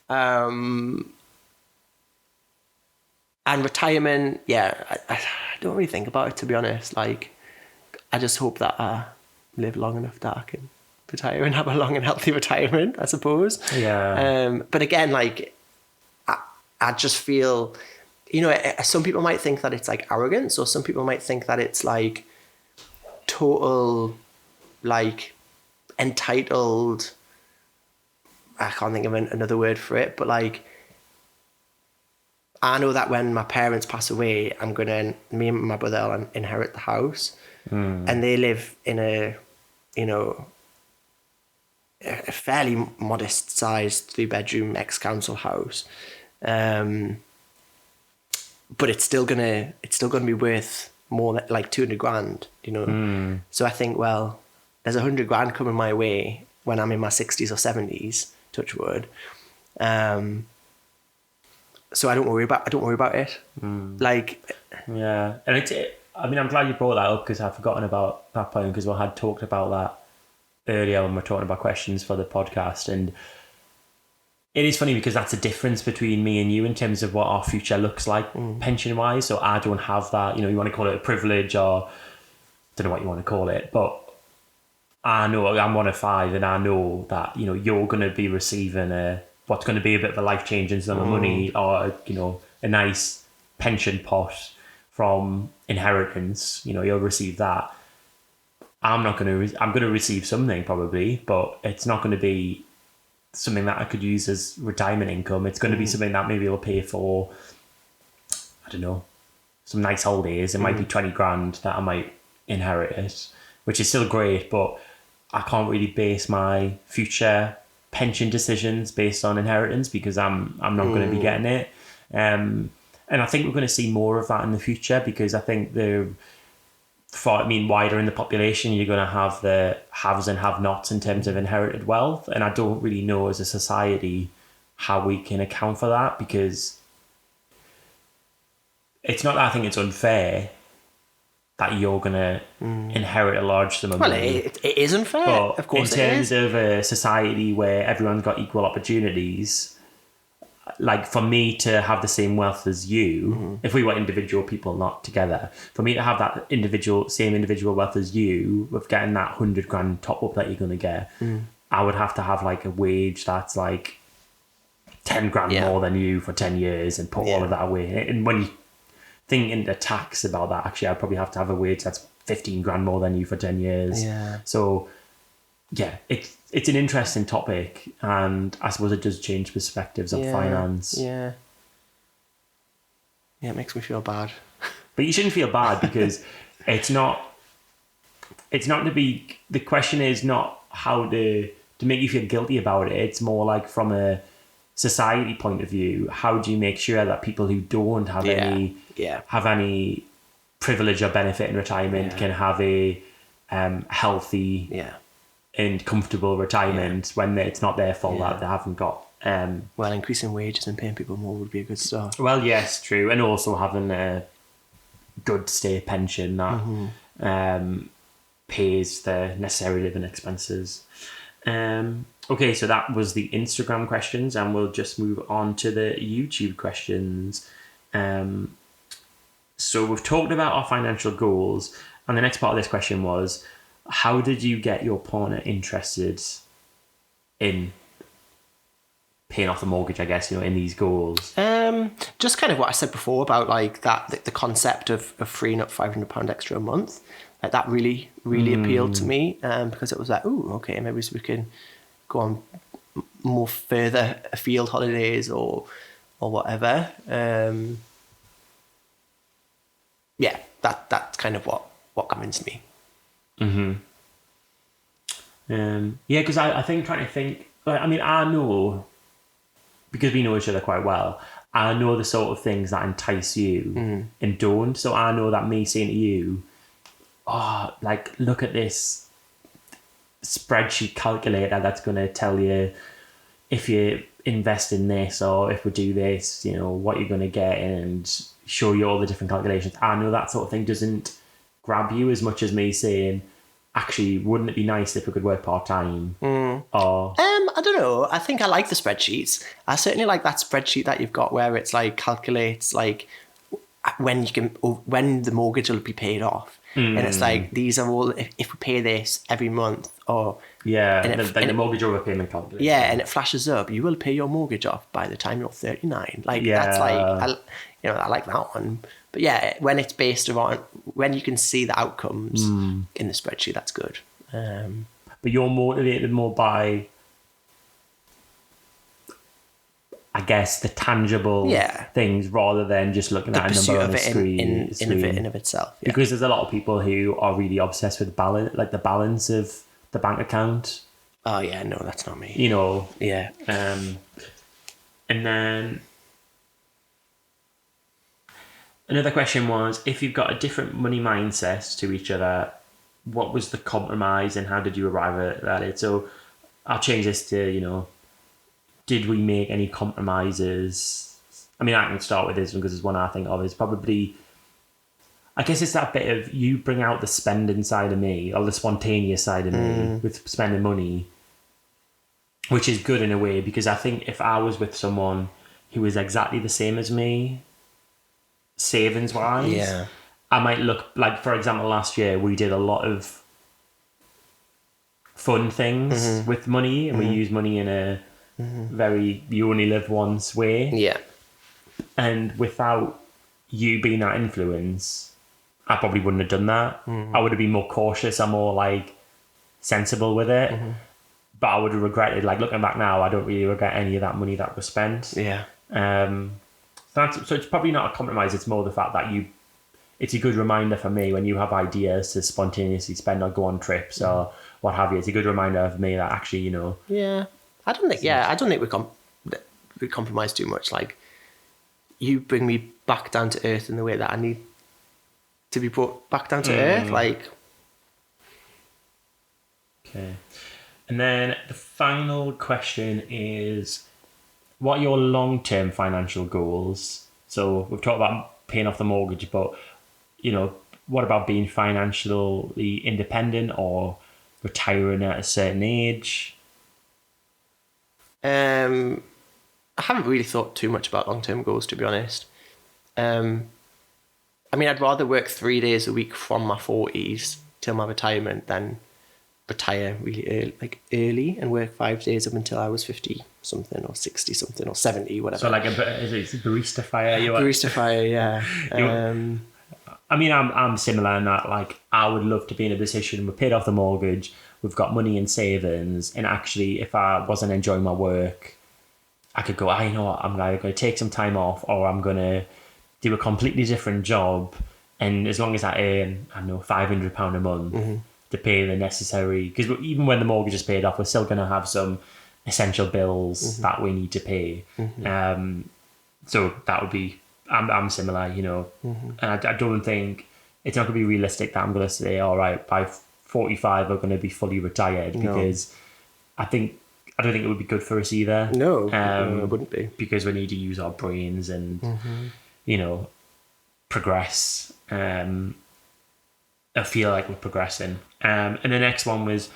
And retirement, I don't really think about it, to be honest. Like, I just hope that I live long enough that I can retire and have a long and healthy retirement, I suppose. Yeah. But again, like, I just feel, some people might think that it's like arrogance, or some people might think that it's like total, like, entitled. I can't think of another word for it, but like, I know that when my parents pass away, me and my brother will inherit the house, and they live in a fairly modest-sized 3-bedroom ex-council house, but it's still gonna be worth more than like 200 grand, So I think, well, there's 100 grand coming my way when I'm in my 60s or 70s, touch wood. So I don't worry about it. Like, yeah, and I'm glad you brought that up, because I've forgotten about that point, because we had talked about that earlier when we were talking about questions for the podcast. And it is funny, because that's a difference between me and you in terms of what our future looks like pension wise. So I don't have that, you want to call it a privilege, or don't know what you want to call it, but I know I'm one of 5, and I know that you're going to be receiving what's going to be a bit of a life-changing sum of money, or a nice pension pot from inheritance. You'll receive that. I'm going to receive something probably, but it's not going to be something that I could use as retirement income. It's going to be something that maybe will pay for, I don't know, some nice holidays. It might be 20 grand that I might inherit it, which is still great, but I can't really base my future pension decisions based on inheritance because I'm not going to be getting it. And I think we're going to see more of that in the future because I think wider in the population, you're going to have the haves and have-nots in terms of inherited wealth. And I don't really know as a society how we can account for that because it's not that I think it's unfair that you're going to inherit a large sum of money. It is unfair, but of course in terms of a society where everyone's got equal opportunities, like for me to have the same wealth as you, if we were individual people not together, for me to have that same individual wealth as you with getting that 100 grand top up that you're going to get, I would have to have like a wage that's like 10 grand more than you for 10 years and put all of that away. And when you think into tax about that, actually I'd probably have to have a wage that's 15 grand more than you for 10 years. So yeah, it's an interesting topic, and I suppose it does change perspectives of finance. Yeah, it makes me feel bad. But you shouldn't feel bad because it's not to be, the question is not how to make you feel guilty about it. It's more like from a society point of view, how do you make sure that people who don't have any privilege or benefit in retirement can have a healthy and comfortable retirement when it's not their fault that they haven't got. Well, increasing wages and paying people more would be a good start. Well, yes, true, and also having a good state pension that pays the necessary living expenses. Okay, so that was the Instagram questions, and we'll just move on to the YouTube questions. So we've talked about our financial goals, and the next part of this question was, how did you get your partner interested in paying off the mortgage, I guess, in these goals? Just kind of what I said before about like that, the concept of freeing up £500 extra a month, like that really appealed to me, because it was like, oh, okay, maybe we can go on more further afield holidays or whatever. That's kind of what convinced me. Because I think trying to think, like, I mean, I know, because we know each other quite well, I know the sort of things that entice you and don't. So I know that me saying to you, oh, like, look at this spreadsheet calculator that's going to tell you if you invest in this or if we do this, what you're going to get, and show you all the different calculations. I know that sort of thing doesn't grab you as much as me saying, actually, wouldn't it be nice if we could work part-time? Or I don't know. I think I like the spreadsheets. I certainly like that spreadsheet that you've got where it's like calculates like when the mortgage will be paid off. And it's like, these are all, if we pay this every month, or the mortgage overpayment calculator. Yeah, and it flashes up, you will pay your mortgage off by the time you're 39. Like, that's like, I like that one. But yeah, when it's based around, when you can see the outcomes in the spreadsheet, that's good. But you're motivated more by, I guess, the tangible things rather than just looking at a number on a screen. In of itself. Yeah. Because there's a lot of people who are really obsessed with the balance of the bank account. Oh yeah, no, that's not me. Yeah. And then another question was, if you've got a different money mindset to each other, what was the compromise and how did you arrive at it? So I'll change this to, did we make any compromises? I mean, I can start with this one because it's one I think of. Is probably, I guess it's that bit of, you bring out the spending side of me, or the spontaneous side of me with spending money, which is good in a way, because I think if I was with someone who was exactly the same as me, savings wise, I might look like, for example, last year we did a lot of fun things with money, and we used money in a very you only live once way. Yeah. And without you being that influence, I probably wouldn't have done that. I would have been more cautious and more like sensible with it. But I would have regretted, like, looking back now, I don't really regret any of that money that was spent. Yeah. So it's probably not a compromise. It's more the fact that you it's a good reminder for me when you have ideas to spontaneously spend or go on trips or what have you. It's a good reminder for me that actually, you know. Yeah. I don't think we compromise too much. Like, you bring me back down to earth in the way that I need to be brought back down to earth. Like, okay. And then the final question is, what are your long-term financial goals? So we've talked about paying off the mortgage, but, you know, what about being financially independent or retiring at a certain age? I haven't really thought too much about long-term goals, to be honest. I mean, I'd rather work 3 days a week from my 40s till my retirement than retire really early and work 5 days up until I was 50 something or 60 something or 70, whatever. So like is it barista fire? Barista fire, yeah. I mean, I'm similar in that, like, I would love to be in a position, we've paid off the mortgage, we've got money in savings, and actually, if I wasn't enjoying my work, I could go, you know what, I'm either going to take some time off or I'm going to do a completely different job, and as long as I earn, I don't know, £500 a month to pay the necessary, because even when the mortgage is paid off, we're still going to have some essential bills that we need to pay. So that would be, I'm similar, you know, and I don't think, it's not going to be realistic that I'm going to say, all right, by 45 I'm going to be fully retired, because I don't think it would be good for us either. No, it wouldn't be. Because we need to use our brains and, you know, progress. I feel like we're progressing. And the next one was,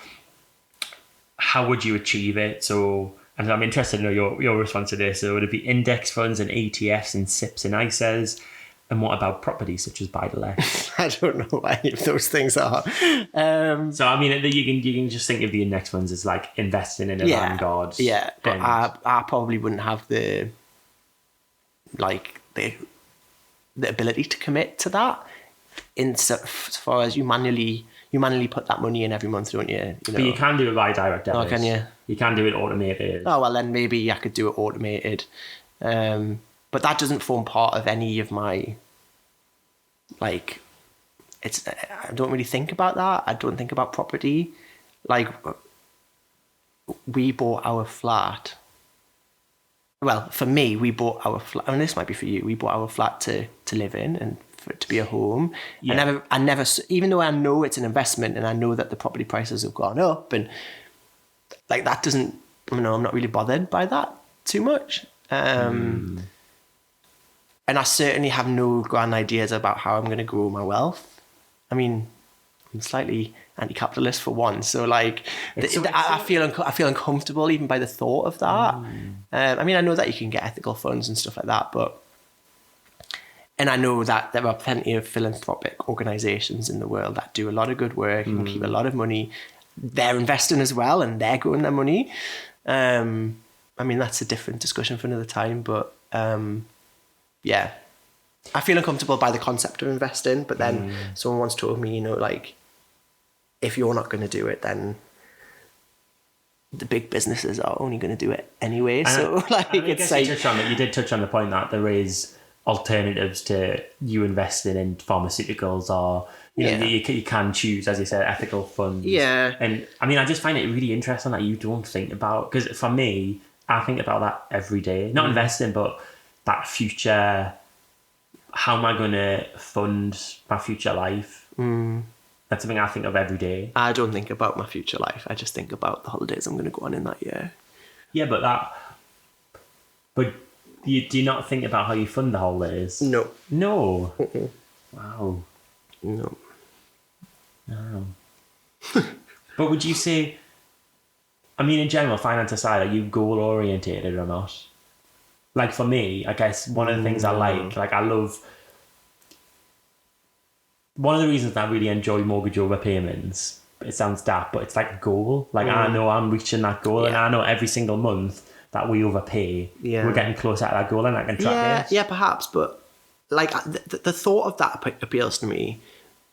how would you achieve it? So, and I'm interested to know your response to this. So would it be index funds and ETFs and SIPs and ISAs? And what about properties such as buy-to-let? I don't know what any of those things are. So I mean, you can just think of the index funds as like investing in a Vanguard. Yeah, but I probably wouldn't have the ability to commit to that. As far as you manually put that money in every month, don't you? You know? But you can do it by direct debit. Oh, can you? You can do it automated. Oh, well, then maybe I could do it automated. But that doesn't form part of any of my, like, I don't really think about that. I don't think about property. Like, we bought our flat. Well, for me, we bought our flat. I mean, this might be for you. We bought our flat to live in and for it to be a home. Yeah. I never, even though I know it's an investment and I know that the property prices have gone up, and like that doesn't, I'm not really bothered by that too much. And I certainly have no grand ideas about how I'm going to grow my wealth. I mean, I'm slightly anti-capitalist for one, so like I feel uncomfortable even by the thought of that. I mean, I know that you can get ethical funds and stuff like that, and I know that there are plenty of philanthropic organisations in the world that do a lot of good work and keep a lot of money. They're investing as well, and they're growing their money. I mean, that's a different discussion for another time, but yeah, I feel uncomfortable by the concept of investing. But then someone once told me, like, if you're not going to do it, then the big businesses are only going to do it anyway. So it's like, you did touch on the point that there is alternatives to you investing in pharmaceuticals, or you know, you can choose, as you said, ethical funds. Yeah. And I mean, I just find it really interesting that you don't think about, because for me, I think about that every day. Not investing, but that future, how am I going to fund my future life? That's something I think of every day. I don't think about my future life. I just think about the holidays I'm going to go on in that year. Yeah, but do you not think about how you fund the holidays? No. No? Mm-mm. Wow. No. But would you say, I mean, in general, finance aside, are you goal orientated or not? Like for me, I guess one of the things I like I love, one of the reasons I really enjoy mortgage overpayments, it sounds daft, but it's like a goal. Like I know I'm reaching that goal, and I know every single month that we overpay, we're getting closer to that goal, and I can track it. Yeah, perhaps, but like the thought of that appeals to me,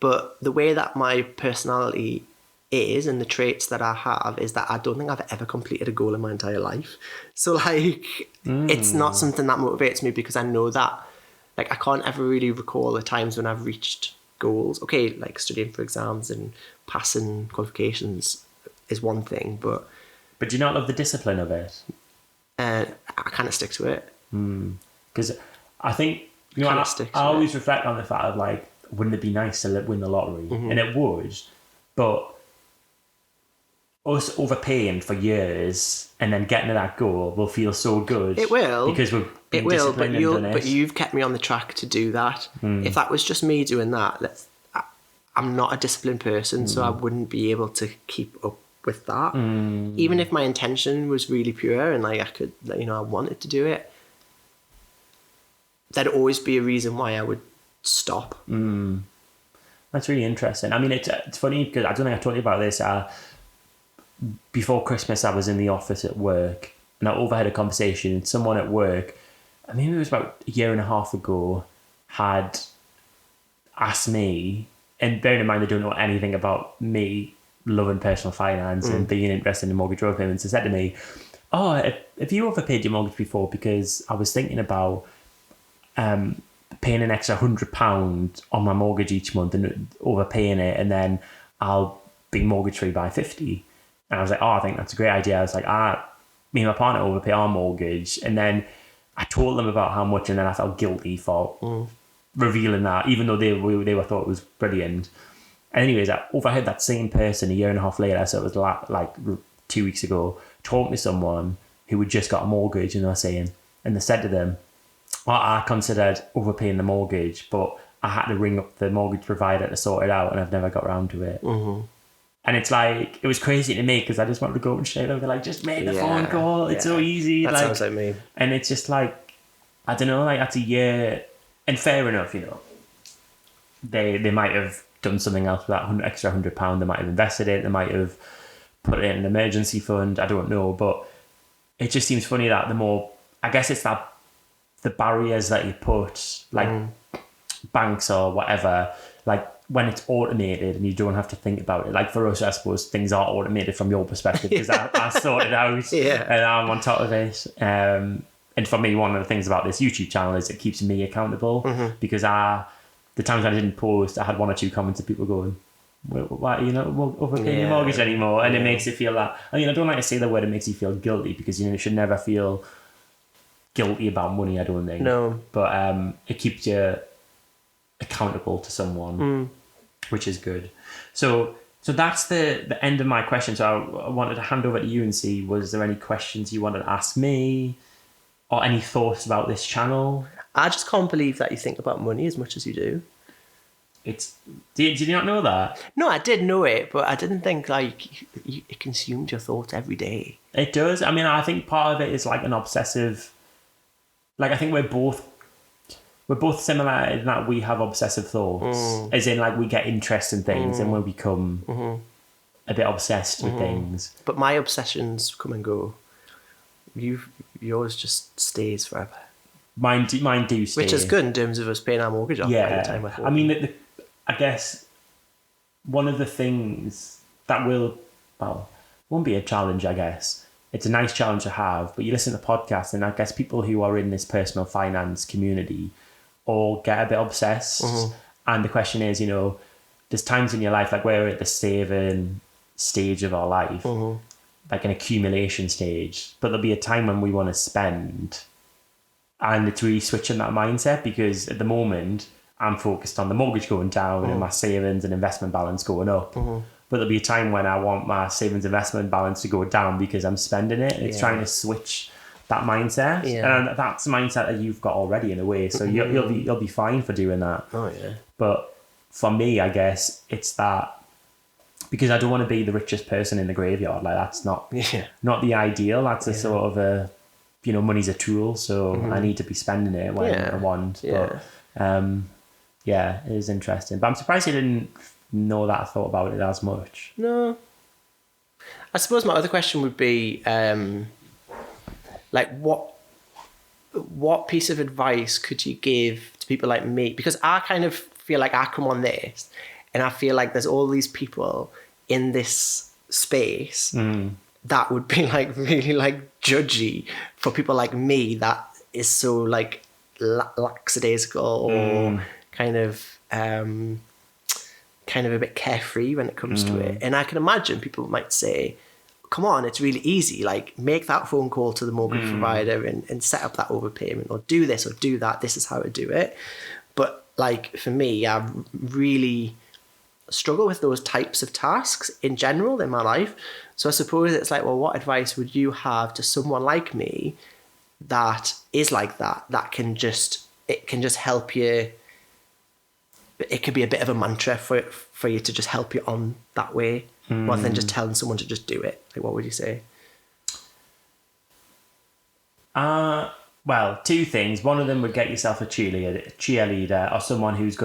but the way that my personality is and the traits that I have is that I don't think I've ever completed a goal in my entire life. So like it's not something that motivates me, because I know that like I can't ever really recall the times when I've reached goals. Okay, like studying for exams and passing qualifications is one thing, but do you not love the discipline of it? I kind of stick to it. Because I think, you know, Kinda I sticks always reflect on the fact of like, wouldn't it be nice to win the lottery? And it would, but us overpaying for years and then getting to that goal will feel so good. It will. Because we've been It will, disciplined and done it. but you've kept me on the track to do that. If that was just me doing that, I'm not a disciplined person, so I wouldn't be able to keep up with that. Even if my intention was really pure and like I could, you know, I wanted to do it, there'd always be a reason why I would stop. That's really interesting. I mean, it's funny because I don't think I told you about this. Before Christmas, I was in the office at work and I overheard a conversation, and someone at work, I mean, it was about a year and a half ago, had asked me, and bearing in mind they don't know anything about me loving personal finance and being interested in mortgage overpayments, they said to me, oh, have you overpaid your mortgage before? Because I was thinking about paying an extra £100 on my mortgage each month and overpaying it, and then I'll be mortgage free by 50. And I was like, oh, I think that's a great idea. I was like, me and my partner overpay our mortgage. And then I told them about how much, and then I felt guilty for revealing that, even though they were thought it was brilliant. Anyways, I overheard that same person a year and a half later, so it was like 2 weeks ago, talking to someone who had just got a mortgage, and they said to them, well, I considered overpaying the mortgage, but I had to ring up the mortgage provider to sort it out, and I've never got around to it. And it's like, it was crazy to me because I just wanted to go and straight over, like, just make the phone call. It's so easy. That sounds like me. And it's just like, I don't know, like that's a year. And fair enough, you know, they might have done something else with that extra £100. They might have invested it. They might have put it in an emergency fund. I don't know. But it just seems funny that the more, I guess it's that the barriers that you put, like banks or whatever, like when it's automated and you don't have to think about it. Like for us, I suppose things are automated from your perspective because I sort it out and I'm on top of it. And for me, one of the things about this YouTube channel is it keeps me accountable because the times I didn't post, I had one or two comments of people going, why are you not overpaying your mortgage anymore? And it makes you feel that, I mean, I don't like to say the word, it makes you feel guilty because, you know, you should never feel guilty about money, I don't think. No. But it keeps you accountable to someone, which is good. So that's the end of my question. So I wanted to hand over to you and see, was there any questions you wanted to ask me or any thoughts about this channel? I just can't believe that you think about money as much as you do. Did you not know that? No, I did know it, but I didn't think like it consumed your thoughts every day. It does. I mean, I think part of it is like an obsessive, like I think we're both similar in that we have obsessive thoughts, as in like we get interest in things and we become a bit obsessed with things. But my obsessions come and go. Yours just stays forever. Mine do stay. Which is good in terms of us paying our mortgage off by the time we're 40. I mean, I guess one of the things that won't be a challenge, I guess. It's a nice challenge to have, but you listen to podcasts and I guess people who are in this personal finance community all get a bit obsessed. And the question is, you know, there's times in your life, like we're at the saving stage of our life, like an accumulation stage, but there'll be a time when we want to spend. And it's really switching that mindset because at the moment I'm focused on the mortgage going down and my savings and investment balance going up. But there'll be a time when I want my savings investment balance to go down because I'm spending it. It's trying to switch that mindset. And that's the mindset that you've got already in a way. So you'll be fine for doing that. Oh yeah. But for me, I guess it's that because I don't want to be the richest person in the graveyard. Like that's not the ideal. That's a sort of a, you know, money's a tool, so I need to be spending it when I want. But it is interesting. But I'm surprised you didn't know that I thought about it as much. No. I suppose my other question would be, like, what piece of advice could you give to people like me? Because I kind of feel like I come on this and I feel like there's all these people in this space that would be like really like judgy for people like me that is so like lackadaisical or kind of a bit carefree when it comes to it. And I can imagine people might say, come on, it's really easy. Like, make that phone call to the mortgage provider and set up that overpayment, or do this or do that. This is how to do it. But like, for me, I really struggle with those types of tasks in general in my life. So I suppose it's like, well, what advice would you have to someone like me that is like that can just help you? It could be a bit of a mantra for you to just help you on that way, rather than just telling someone to just do it. Like, what would you say? Well, two things. One of them would get yourself a cheerleader or someone who's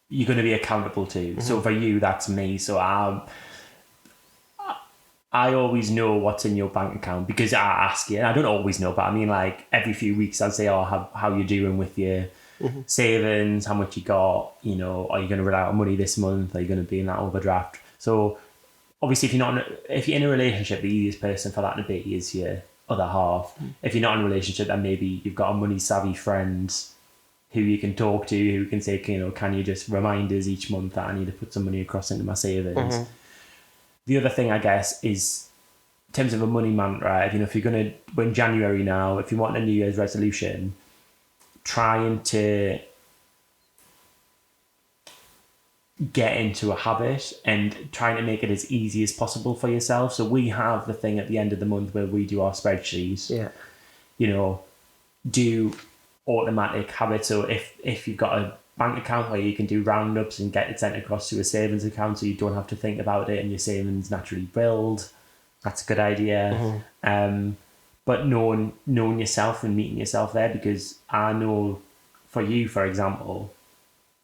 you're gonna be accountable to. So for you, that's me. So I always know what's in your bank account because I ask you, and I don't always know, but I mean, like, every few weeks I'll say, how you doing with your savings, how much you got, are you going to run out of money this month? Are you going to be in that overdraft? So obviously, if you're in a relationship, the easiest person for that to be is your other half. If you're not in a relationship, then maybe you've got a money savvy friend who you can talk to, who can say, can you just remind us each month that I need to put some money across into my savings? The other thing, I guess, is in terms of a money mantra, if you're going to, we're in January now, if you want a New Year's resolution, trying to get into a habit and trying to make it as easy as possible for yourself. So we have the thing at the end of the month where we do our spreadsheets. Do automatic habits. So if you've got a bank account where you can do roundups and get it sent across to a savings account, so you don't have to think about it and your savings naturally build, that's a good idea. But knowing yourself and meeting yourself there, because I know for you, for example,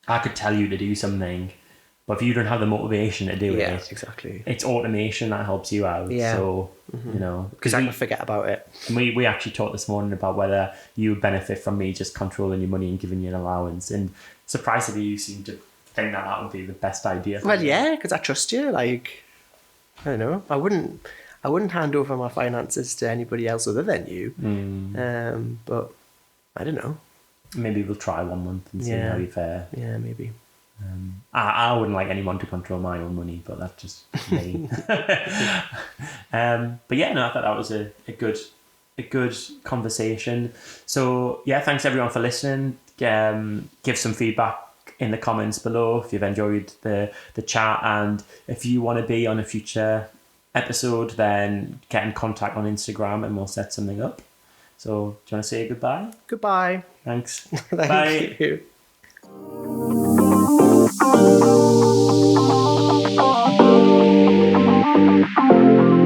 I could tell you to do something, but if you don't have the motivation to do it, exactly, it's automation that helps you out. So because I can forget about it. We actually talked this morning about whether you would benefit from me just controlling your money and giving you an allowance, and surprisingly you seem to think that would be the best idea for you. Yeah, because I trust you. Like, I don't know, I wouldn't hand over my finances to anybody else other than you. But I don't know. Maybe we'll try 1 month and see how you fare. Yeah, maybe. I wouldn't like anyone to control my own money, but that's just me. But yeah, no, I thought that was a good conversation. So yeah, thanks everyone for listening. Give some feedback in the comments below if you've enjoyed the chat, and if you want to be on a future episode, then get in contact on Instagram and we'll set something up. So do you want to say goodbye? Goodbye. Thanks. Thank you. Bye.